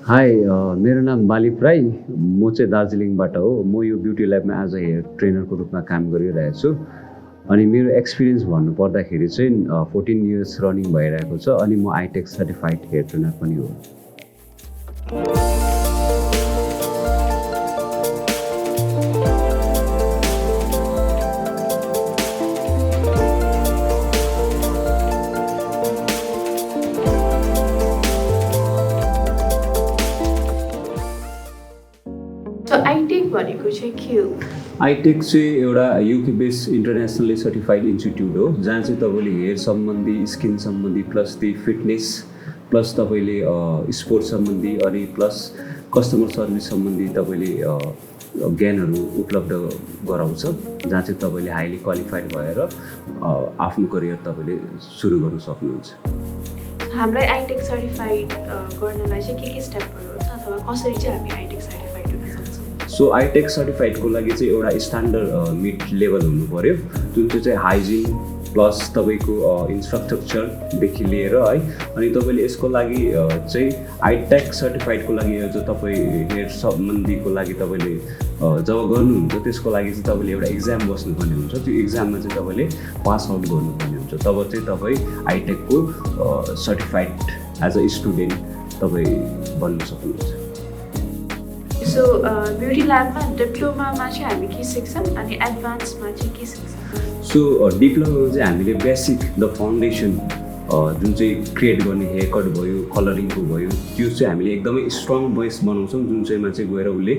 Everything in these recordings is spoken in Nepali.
हाई मेरो नाम बालिप राई म चाहिँ दार्जिलिङबाट हो म यो ब्युटी ल्याबमा एज अ हेयर ट्रेनरको रूपमा काम गरिरहेको छु अनि मेरो एक्सपिरियन्स भन्नुपर्दाखेरि चाहिँ 14 इयर्स रनिङ भइरहेको छ अनि म आइटेक सर्टिफाइड हेयर ट्रेनर पनि हो iTEC भनेको चाहिँ के हो? आइटेक चाहिँ एउटा UK base internationally certified institute हो जहाँ चाहिँ तपाईँले हेयर सम्बन्धी स्किन सम्बन्धी प्लस ती फिटनेस प्लस तपाईँले स्पोर्ट्स सम्बन्धी अनि प्लस कस्टमर सर्भिस सम्बन्धी तपाईँले ज्ञानहरू उपलब्ध गराउँछ जहाँ चाहिँ तपाईँले हाइली क्वालिफाइड भएर आफ्नो करियर तपाईँले सुरु गर्न सक्नुहुन्छ। हामीलाई आइटेक सर्टिफाइड गर्नलाई चाहिँ के स्टेपहरू हुन्छ अथवा कसरी चाहिँ हामी आइटेक सर्टिफाइड हुन सक्छौँ? सो आइटेक सर्टिफाइडको लागि चाहिँ एउटा स्ट्यान्डर्ड मिड लेभल हुनु पऱ्यो जुन चाहिँ हाइजिन प्लस तपाईँको इन्फ्रास्ट्रक्चरदेखि लिएर है अनि तपाईँले यसको लागि चाहिँ आइटेक सर्टिफाइडको लागि जो तपाईँ हेयर सम्बन्धीको लागि तपाईँले जब गर्नुहुन्छ त्यसको लागि चाहिँ तपाईँले एउटा इक्जाम बस्नुपर्ने हुन्छ त्यो इक्जाममा चाहिँ तपाईँले पास आउट गर्नुपर्ने हुन्छ तब चाहिँ तपाईँ आइटेकको सर्टिफाइड एज अ स्टुडेन्ट तपाईँ बन्न सक्नुहुन्छ। सो ब्युटी ल्याबमा डिप्लोमामा चाहिँ हामी के सिक्छौँ अनि एडभान्समा चाहिँ के सिक्छौँ? सो डिप्लोमामा चाहिँ हामीले बेसिक द फाउन्डेसन जुन चाहिँ क्रिएट गर्ने हेयर कट भयो कलरिङको भयो त्यो चाहिँ हामीले एकदमै स्ट्रङ बेस बनाउँछौँ जुन चाहिँमा चाहिँ गएर उसले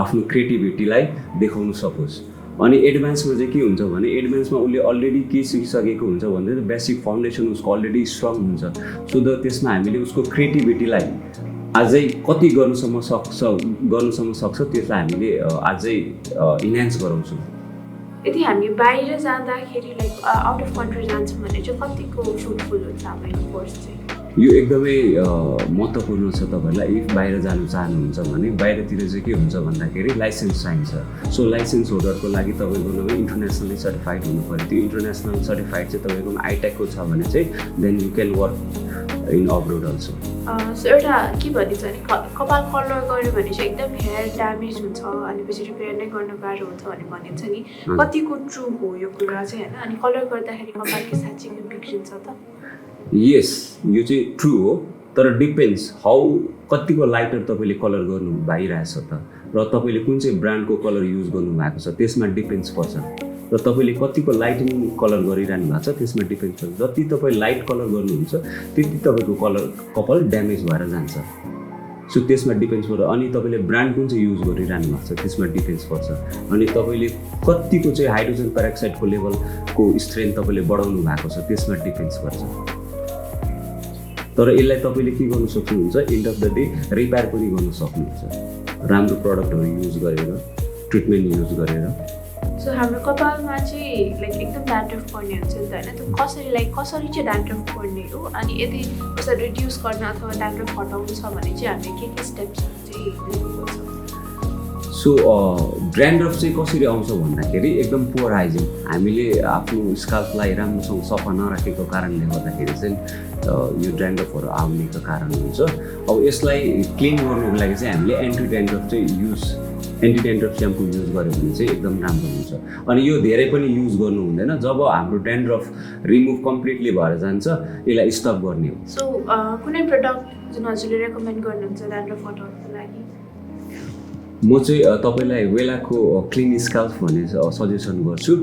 आफ्नो क्रिएटिभिटीलाई देखाउन सकोस्। अनि एडभान्समा चाहिँ के हुन्छ भने एडभान्समा उसले अलरेडी के सिकिसकेको हुन्छ भने बेसिक फाउन्डेसन उसको अलरेडी स्ट्रङ हुन्छ सो द त्यसमा हामीले उसको क्रिएटिभिटीलाई अझै कति गर्नुसम्म सक्छ त्यसलाई हामीले अझै इन्हान्स गराउँछौँ। यदि हामी बाहिर जाँदाखेरि लाइक आउट अफ कन्ट्री जान्छौँ भने चाहिँ कतिको फ्रुटफुल हुन्छ हाम्रो कोर्स चाहिँ? यो एकदमै महत्त्वपूर्ण छ तपाईँहरूलाई इफ बाहिर जानु चाहनुहुन्छ भने बाहिरतिर चाहिँ के हुन्छ भन्दाखेरि लाइसेन्स चाहिन्छ। सो लाइसेन्स होल्डरको लागि तपाईँको इन्टरनेसनली सर्टिफाइड हुनु पऱ्यो त्यो इन्टरनेसनल सर्टिफाइड चाहिँ तपाईँकोमा आइटेकको छ भने चाहिँ then you can work in abroad also. So एउटा के भनिन्छ भने कपाल कलर गऱ्यो भने चाहिँ एकदम हेयर ड्यामेज हुन्छ अनि पछि रिपेयर नै गर्न गाह्रो हुन्छ भने भनिन्छ नि कतिको ट्रु हो यो कुरा चाहिँ होइन अनि कलर गर्दाखेरि कपाल के साँच्चै बिग्रिन्छ त? यस यो चाहिँ ट्रु हो तर डिपेन्ड्स हाउ कतिको लाइटर तपाईँले कलर गर्नु भइरहेछ त र तपाईँले कुन चाहिँ ब्रान्डको कलर युज गर्नु भएको छ त्यसमा डिपेन्ड्स पर्छ र तपाईँले कतिको लाइटिङ कलर गरिरहनु भएको छ त्यसमा डिपेन्ड पर्छ। जति तपाईँ लाइट कलर गर्नुहुन्छ त्यति तपाईँको कपाल ड्यामेज भएर जान्छ सो त्यसमा डिपेन्ड्स पर्छ। अनि तपाईँले ब्रान्ड कुन चाहिँ युज गरिरहनु भएको छ त्यसमा डिपेन्ड्स पर्छ अनि तपाईँले कतिको चाहिँ हाइड्रोजन पेरोक्साइडको लेभलको स्ट्रेन्थ तपाईँले बढाउनु भएको छ त्यसमा डिपेन्ड्स पर्छ। तर यसलाई तपाईँले के गर्नु सक्नुहुन्छ and of the day repair पनि गर्न सक्नुहुन्छ राम्रो प्रडक्टहरू युज गरेर ट्रिटमेन्ट युज गरेर। सो हाम्रो कपालमा चाहिँ लाइक एकदम ड्यान्ड्रफ पर्ने हुन्छ नि त होइन त्यो कसरी चाहिँ ड्यान्ड्रफ पर्ने हो अनि यदि कसरी रिड्युस गर्न अथवा ड्यान्ड्रफ हटाउनु छ भने चाहिँ हामीले के स्टेप्सहरू चाहिँ लिनुपर्छ? सो ड्यान्ड्रफ चाहिँ कसरी आउँछ भन्दाखेरि एकदम पुवर हाइजिन हामीले आफ्नो स्काल्पलाई राम्रोसँग सफा नराखेको कारणले गर्दाखेरि चाहिँ यो ड्यान्ड्रफहरू आउनेको कारण हुन्छ। अब यसलाई क्लिन गर्नुको लागि चाहिँ हामीले एन्टी ड्यान्ड्रफ स्याम्पू युज गऱ्यो भने चाहिँ एकदम राम्रो हुन्छ अनि यो धेरै पनि युज गर्नु हुँदैन जब हाम्रो ड्यान्ड्रफ रिमुभ कम्प्लिटली भएर जान्छ यसलाई स्टप गर्ने हो। सो कुनै प्रडक्ट जुन हजुरले रेकमेन्ड गर्नुहुन्छ ड्यान्ड्रफ हटाउनको लागि? म चाहिँ तपाईँलाई वेलाको क्लिन स्काल्प भन्ने सजेसन गर्छु।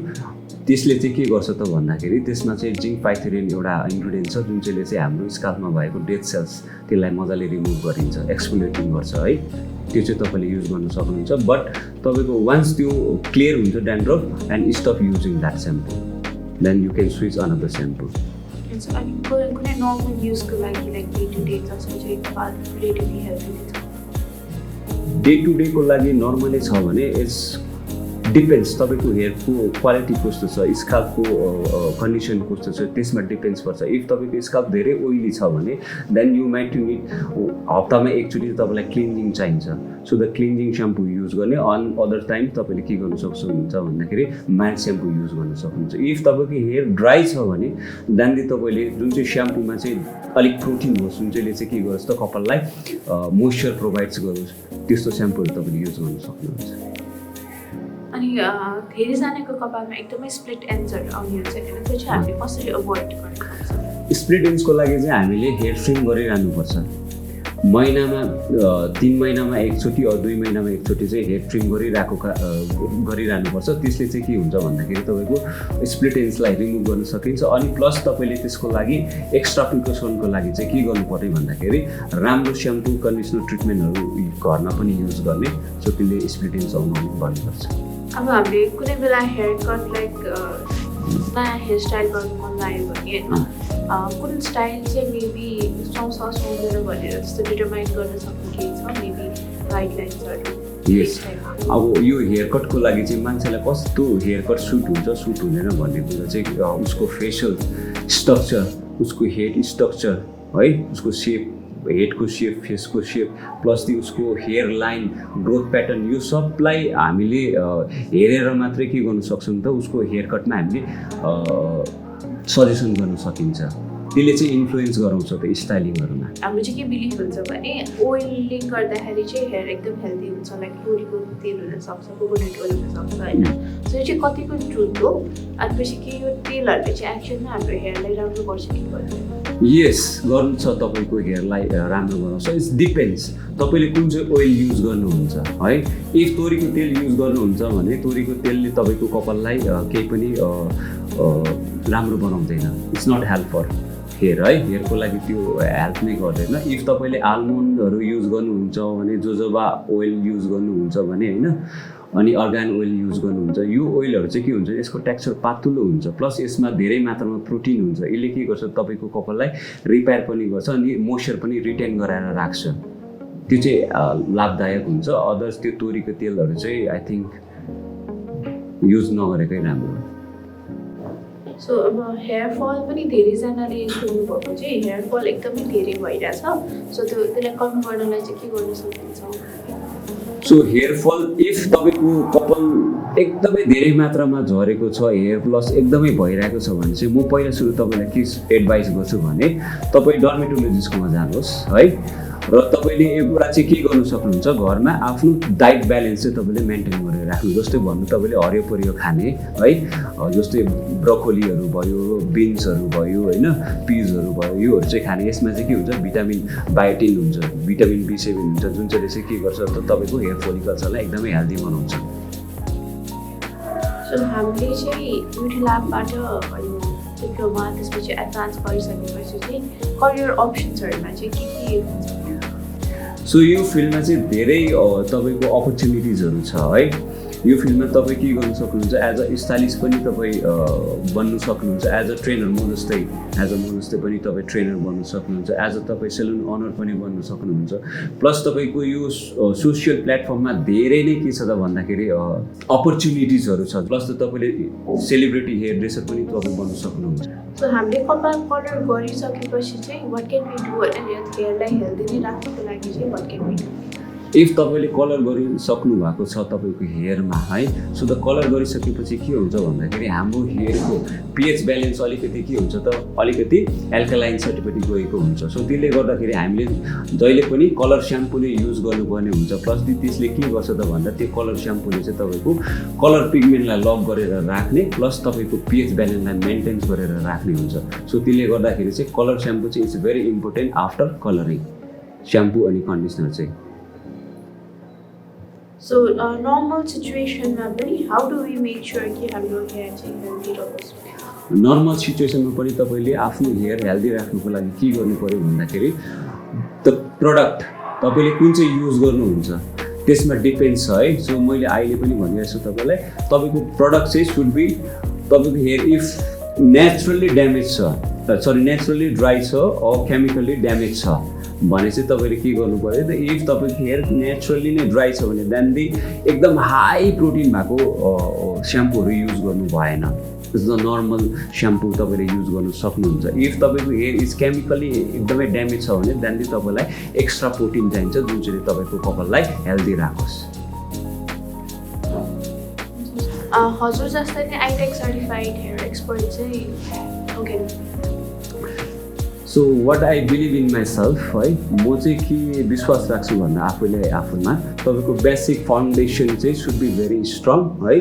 त्यसले चाहिँ के गर्छ त भन्दाखेरि त्यसमा चाहिँ जिङ्क पाइथेरिन एउटा इन्ग्रिडियन्ट छ जुन चाहिँले चाहिँ हाम्रो स्काल्पमा भएको डेड सेल्स त्यसलाई मजाले रिमुभ गरिन्छ एक्सफोलिएटिङ गर्छ है त्यो चाहिँ तपाईँले युज गर्न सक्नुहुन्छ। बट तपाईँको वान्स त्यो क्लियर हुन्छ dandruff and stop using that shampoo then you can switch another shampoo. अनि कुनै नर्मल युजको लागि लाइक डे टु डे जसको चाहिँ कपाल रिलेटिभली हेल्दी छ? डे टु डेको लागि नर्मली छ भने इट्स डिपेन्ड्स तपाईँको हेयरको क्वालिटी कस्तो छ, स्काल्पको कन्डिसन कस्तो छ, त्यसमा डिपेन्ड्स पर्छ। इफ तपाईँको स्काल्प धेरै ओइली छ भने then you might to need हप्तामा एकचोटि तपाईँलाई क्लिन्जिङ चाहिन्छ। So the cleansing shampoo use गर्ने। अदर टाइम तपाईँले के गर्नु सक्नुहुन्छ भन्दाखेरि माइल्ड स्याम्पू युज गर्न सक्नुहुन्छ। इफ तपाईँको हेयर ड्राई छ भने देन तपाईँले जुन चाहिँ स्याम्पूमा चाहिँ अलिक प्रोटिन होस्, जुन चाहिँले चाहिँ के गरोस् त कपाललाई मोइस्चर प्रोभाइड्स गरोस्, त्यस्तो स्याम्पूहरू तपाईँले युज गर्न सक्नुहुन्छ। अनि धेरैजनाको कपालमा एकदमै स्प्लिट एन्ड्सहरू आउने हुन्छ होइन, त्यो चाहिँ हामीले कसरी अभोइड गर्नुपर्छ? स्प्लिट एन्ड्सको लागि चाहिँ हामीले हेयर ट्रिम गरिरहनुपर्छ। महिनामा 3 महिनामा एकचोटि अथवा 2 महिनामा एकचोटि चाहिँ हेयर ट्रिम गरिरहनुपर्छ। त्यसले चाहिँ के हुन्छ भन्दाखेरि तपाईँको स्प्लिट एन्ड्सलाई रिमुभ गर्न सकिन्छ। अनि प्लस तपाईँले त्यसको लागि एक्स्ट्रा प्रिकसनको लागि चाहिँ के गर्नु पर्यो भन्दाखेरि राम्रो स्याम्पू कन्डिसनर ट्रिटमेन्टहरू घरमा पनि युज गर्ने। सो त्यसले स्प्लिट एन्ड्स आउनु अलिक बन्द गर्छ। अब हामीले कुनै बेला हेयर कट लाइक नयाँ हेयर स्टाइल गर्नु मन लाग्यो भने होइन, कुन स्टाइल चाहिँ मेबी सुहाउँछ सुहाउँदैन भनेर जस्तो डिटरमाइन गर्न सक्ने केही छ मेबी गाइडलाइन्सहरू? यस, अब यो हेयर कटको लागि चाहिँ मान्छेलाई कस्तो हेयर कट सुट हुन्छ सुट हुँदैन भन्ने कुरा चाहिँ उसको फेसियल स्ट्रक्चर, उसको हेड स्ट्रक्चर है, उसको सेप, हेडको सेप, फेसको सेप, प्लस उसको हेयर लाइन, ग्रोथ प्याटर्न, यो सबलाई हामीले हेरेर मात्रै के गर्नु सक्छौँ त उसको हेयर कटमा हामीले सजेसन गर्न सकिन्छ। त्यसले चाहिँ इन्फ्लुएन्स गराउँछ त स्टाइलिङहरूमा। हाम्रो चाहिँ के बिलिभ हुन्छ भने ओइलिङ गर्दाखेरि चाहिँ हेयर एकदम हेल्दी हुन्छ, लाइक तोरीको तेल हुनसक्छ, कोकोनट ओइल हुनसक्छ होइन। सो यो चाहिँ कतिको ट्रुथ हो? अनि पछि के यो तेलहरूले चाहिँ एक्चुअलमा हाम्रो हेयरलाई राम्रो गर्छ कि गर्दैन? यस, गर्नु छ तपाईँको हेयरलाई राम्रो बनाउँछ। इट्स डिपेन्ड्स तपाईँले कुन चाहिँ ओइल युज गर्नुहुन्छ है। इफ तोरीको तेल युज गर्नुहुन्छ भने तोरीको तेलले तपाईँको कपाललाई केही पनि राम्रो बनाउँदैन। It's not help for hair है, हेयरको लागि त्यो हेल्प नै गर्दैन। इफ तपाईँले आल्मोन्डहरू युज गर्नुहुन्छ भने, जोजोबा ओइल युज गर्नुहुन्छ भने होइन, अनि अर्गान ओइल युज गर्नुहुन्छ, यो ओइलहरू चाहिँ के हुन्छ, यसको टेक्स्चर पातुलो हुन्छ, प्लस यसमा धेरै मात्रामा प्रोटिन हुन्छ। यसले के गर्छ तपाईँको कपाललाई रिपेयर पनि गर्छ अनि मोइस्चर पनि रिटेन गराएर राख्छ। त्यो चाहिँ लाभदायक हुन्छ। अदर्स त्यो तोरीको तेलहरू चाहिँ आई थिङ्क युज नगरेकै राम्रो। सो अब हेयर फल पनि धेरैजनाले सोध्नुभएको चाहिँ हेयर फल एकदमै धेरै भइरहेछ, सो त्यसलाई कम गर्नलाई चाहिँ के गर्न सकिन्छ? सो हेयर फल इफ तपाईँको कपाल एकदमै धेरै मात्रामा झरेको छ, हेयर लस एकदमै भइरहेको छ भने चाहिँ म पहिला सुरु तपाईँलाई के एडभाइस गर्छु भने तपाईँ डर्मेटोलोजिस्टकोमा जानुहोस् है। र तपाईँले एउटा चाहिँ के गर्नु सक्नुहुन्छ, घरमा आफ्नो डाइट ब्यालेन्स चाहिँ तपाईँले मेन्टेन गरेर राख्नु। जस्तै भन्नु तपाईँले हरियो परियो खाने है, जस्तै ब्रोकोलीहरू भयो, बिन्सहरू भयो होइन, पिजहरू भयो, योहरू चाहिँ खाने। यसमा चाहिँ के हुन्छ, भिटामिन बायोटिन हुन्छ, भिटामिन B7 हुन्छ, जुन चाहिँले चाहिँ के गर्छ त तपाईँको हेयर फोलिकल्सलाई एकदमै हेल्दी बनाउँछ। सो हामीले चाहिँ ब्युटी ल्याबबाट डिप्लोमा त्यसपछि एडभान्स गरिसकेपछि चाहिँ करियर अप्सन्सहरूमा चाहिँ के हुन्छ? सो यो फिल्डमा चाहिँ धेरै तपाईँको अपर्च्युनिटिजहरू छ है। यो फिल्डमा तपाईँ के गर्नु सक्नुहुन्छ, एज अ स्टाइलिस्ट पनि तपाईँ बन्नु सक्नुहुन्छ, एज अ ट्रेनर म जस्तै पनि तपाईँ ट्रेनर बन्नु सक्नुहुन्छ, एज अ तपाईँ सेलुन अनर पनि बन्नु सक्नुहुन्छ। प्लस तपाईँको यो सोसियल प्लेटफर्ममा धेरै नै के छ त भन्दाखेरि अपर्च्युनिटिजहरू छ। प्लस त तपाईँले सेलिब्रिटी हेयर ड्रेसर पनि तपाईँ बन्नु सक्नुहुन्छ। सो हामीले कपाल कलर गरिसकेपछि चाहिँ वाट क्यान वी डु होइन, हेयरलाई हेल्दी नै राख्नुको लागि चाहिँ what can we do? If तपाईँले कलर गरिसक्नु भएको छ तपाईँको हेयरमा है, सो द कलर गरिसकेपछि के हुन्छ भन्दाखेरि हाम्रो हेयरको पिएच ब्यालेन्स अलिकति के हुन्छ त, अलिकति एल्कालाइन सर्टिफिकेट गएको हुन्छ। सो त्यसले गर्दाखेरि हामीले जहिले पनि कलर स्याम्पू नै युज गर्नुपर्ने हुन्छ। प्लस त्यसले के गर्छ त भन्दा त्यो कलर स्याम्पूले चाहिँ तपाईँको कलर पिगमेन्टलाई लक गरेर राख्ने, प्लस तपाईँको पिएच ब्यालेन्सलाई मेन्टेन गरेर राख्ने हुन्छ। सो त्यसले गर्दाखेरि चाहिँ कलर स्याम्पू चाहिँ it's very important after colouring, shampoo अनि कन्डिसनर चाहिँ। सो नर्मल सिचुएसनमा पनि how do we make sure कि हाम्रो हेयर चाहिँ हेल्दी रहोस्? नर्मल सिचुएसनमा पनि तपाईँले आफ्नो हेयर हेल्दी राख्नुको लागि के गर्नु पऱ्यो भन्दाखेरि द प्रडक्ट तपाईँले कुन चाहिँ युज गर्नुहुन्छ त्यसमा डिपेन्ड्स छ है। सो मैले अहिले पनि भनिरहेको छु तपाईँलाई, तपाईँको प्रडक्ट चाहिँ सुड बी तपाईँको हेयर इफ नेचुरल्ली ड्यामेज छ, नेचुरल्ली ड्राई छ, केमिकल्ली ड्यामेज छ भने चाहिँ तपाईँले के गर्नु पऱ्यो त इफ तपाईँको हेयर नेचुरली नै ड्राई छ भने देन एकदम हाई प्रोटिन भएको स्याम्पूहरू युज गर्नु भएन जस्तो नर्मल स्याम्पू तपाईँले युज गर्नु सक्नुहुन्छ इफ तपाईँको हेयर इज केमिकली एकदमै ड्यामेज छ भने देन तपाईँलाई एक्स्ट्रा प्रोटिन चाहिन्छ जुन चाहिँ तपाईँको कपाललाई हेल्दी राखोस् हजुर जस्तै नै आइटेक सर्टिफाइड हेयर एक्सपर्ट चाहिँ okay so what I believe in my self है म चाहिँ के विश्वास राख्छु भन्दा आफूमा तपाईँको बेसिक फाउन्डेसन चाहिँ सुड बी भेरी स्ट्रङ है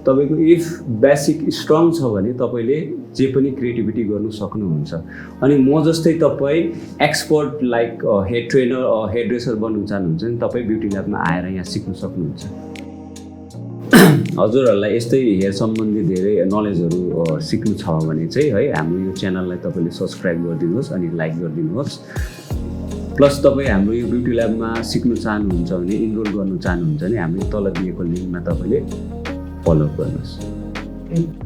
तपाईँको इफ बेसिक स्ट्रङ छ भने तपाईँले जे पनि क्रिएटिभिटी गर्नु सक्नुहुन्छ अनि म जस्तै तपाईँ expert like hair trainer hairdresser बन्नु चाहनुहुन्छ भने तपाईँ ब्युटी ल्याबमा आएर यहाँ सिक्नु सक्नुहुन्छ हजुरहरूलाई यस्तै हेयर सम्बन्धी धेरै नलेजहरू सिक्नु छ भने चाहिँ है हाम्रो यो च्यानललाई तपाईँले सब्सक्राइब गरिदिनुहोस् अनि लाइक गरिदिनुहोस् प्लस तपाईँ हाम्रो यो ब्युटी ल्याबमा सिक्नु चाहनुहुन्छ भने इनरोल गर्नु चाहनुहुन्छ भने हाम्रो तल दिएको लिङ्कमा तपाईँले फलो गर्नुहोस्